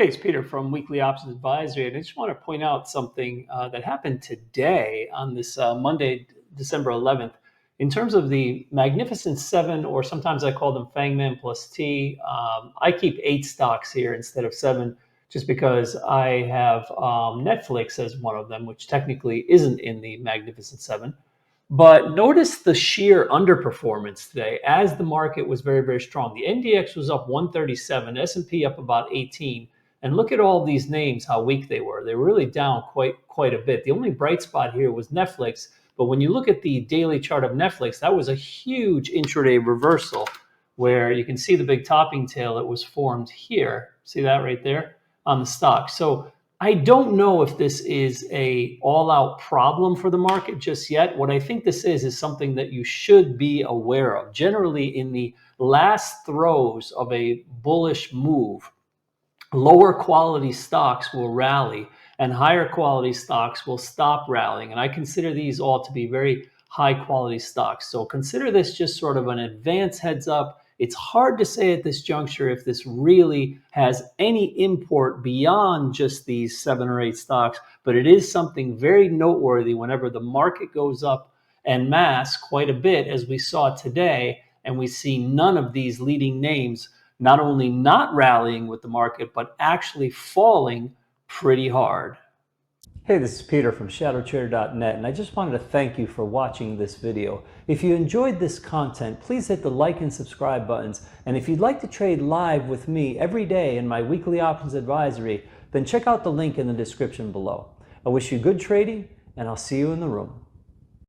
Hey, it's Peter from Weekly Options Advisory, and I just want to point out something that happened today on this Monday, December 11th. In terms of the Magnificent Seven, or sometimes I call them Fangman plus T, I keep 8 stocks here instead of 7, just because I have Netflix as one of them, which technically isn't in the Magnificent Seven. But notice the sheer underperformance today as the market was very, very strong. The NDX was up 137, S&P up about 18. And look at all these names, how weak they were. They were really down quite a bit. The only bright spot here was Netflix. But when you look at the daily chart of Netflix, that was a huge intraday reversal where you can see the big topping tail that was formed here. See that right there on the stock. So I don't know if this is a all-out problem for the market just yet. What I think this is something that you should be aware of. Generally, in the last throes of a bullish move, lower quality stocks will rally and higher quality stocks will stop rallying. And I consider these all to be very high quality stocks. So consider this just sort of an advance heads up. It's hard to say at this juncture if this really has any import beyond just these 7 or 8 stocks, but it is something very noteworthy whenever the market goes up en masse quite a bit, as we saw today, and we see none of these leading names not only not rallying with the market, but actually falling pretty hard. Hey, this is Peter from ShadowTrader.net, and I just wanted to thank you for watching this video. If you enjoyed this content, please hit the like and subscribe buttons. And if you'd like to trade live with me every day in my weekly options advisory, then check out the link in the description below. I wish you good trading, and I'll see you in the room.